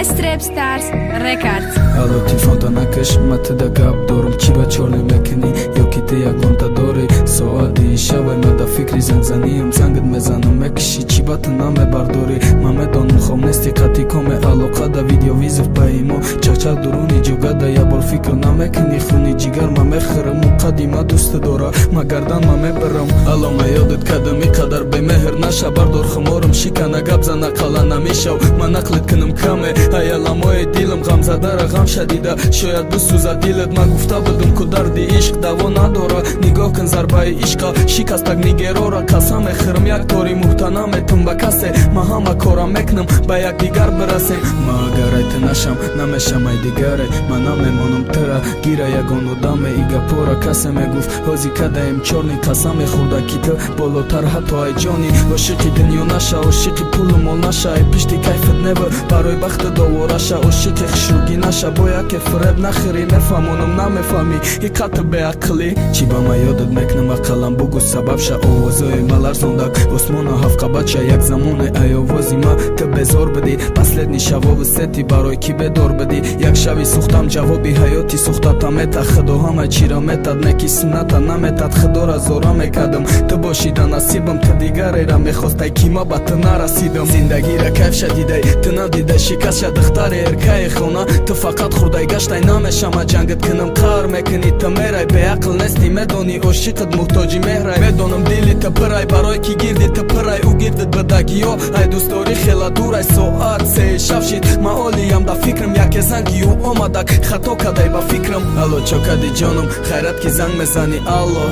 Best Rap Stars Records. Ալո տիֆոնտանակշ մաթը դա գապ դորում Չիբա չորնի մեկնի Յոկիտե յագոնտա դորի Սոադի շավայ մադա ֆիկրի զանզանի Ում ծանգդ մեզանում մեկշի Չիբա տնամ է բարդորի Մամե դոնում խոմնեստի կատիկոմ է Ալոքա դա վիդեո վիզվ բայիմո Չաչա դուրունի ջոգա դա յաբոր ֆիկրո նա մեկնի խունի ջիգար մամեր խրմ ու կադիմա դուստը դորա Մագարդան մամե բրում Ալո մայոդդ կադմի կադար բեմե հրնաշա բարդոր խմորում Շիկանա գաբզանա կալանա միշավ Մանակլետ կնում կամ է Հայալամոյ դիլում Ղամզադարը Ղամշադիդա Շոյադ բուսուզա դիլդ մագուվտա բդում կուդարդի իշկ Դավոնա դորա Նիգով կնզարբայի իշկա Շիկաստակ նիգերորա Կասամ է խրմյակ դորի մուհտանամ է թմբակաս է Մահամա կորա մեկնում Բայակ դիգար բրասեմ Մագար այդ նաշամ Նամեշամ այ դիգար է Մանամ է մոնում թրա Գիրայա գոնոդամ է իգապորա Կասեմ է գուվ Հոզիկա դա եմ չորնի Կասամ է խուրդակիթը Բոլոտար հատո այ ջոնի Ոշիքի դնյոնաշա Ոշիքի պուլում ոլնաշա Է պիշտի կայֆըտ նևը Բարոյ բախտը դովորաշա Ոշիքի խշուգինաշա Բոյակ է ֆրեբ նախրի Նեֆամոնում նամ է ֆամի Հիկատը բե ակլի Չիբա մայոդդ մեկնում ակալան Բուգուս սաբաբշա Օվոզո է մալար զոնդակ Осмона հավկաբաչա Як замон է այովոզիմա Տբե զոր բդի Последний շավովը սետի Բարոյ կիբե դոր բդի Як շավի սուխտամ ջավոբի հայոթի Սուխտատամետա խդոհամա չիրամետա Նեկի սնատա նամետա խդորա զորամ է կադմ Տբոշի դանասիբմ Տդիգար էրա մեխոստայ կիմա բատնարա սիդմ Զինդագիրա կայֆշա դիդայ Տնա դիդայ շիկասշա դխտար է երկայ է խոնա Տվակատ խուրդայ գաշտայ նամ է շամա ջանգդ կնում Կար մեկնի տմերայ Բեակլ նեստի մեդոնի Օշիկըդ մուհտոջի մեհրայ Մեդոնում դիլի տպրայ Բարոյքի գիրդի տպրայ Ու գիրդդ բդագիո Այդու ստորի խելադուրայ Սոատ սե շավշիտ Մաոլի ամ դա ֆիկրմ Յակ է զանգի ու օմադակ Խատոքա դայ բա ֆիկրմ Ալո չոքադի ջոնում Խայրատ կի զանգ մեզանի Ալո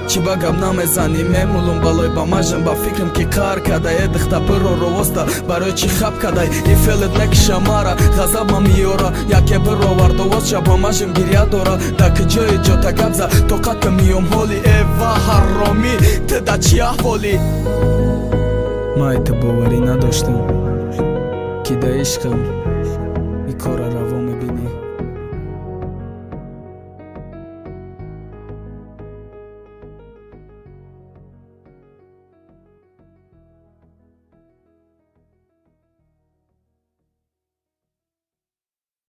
Չիբա գաբնա մեզանի Մեմուլում բալոյ բամաժն Բա ֆիկրմ կի կար կադայ Է դխտա բրո ռովոստա Բարոյ չի խապ կադայ Իֆելդ մեկ շամարա Ղազավ մամի օրա Յակ է բրո վարդովոս Շա բամաժն գիրյա դորա Դա կջոյ ջոտա գաբզա Տոկատը միոմ հոլի Էվա հարոմի Տդա չի ահվոլի Մայ տը բովարի նադոշտում Կիդա իշկım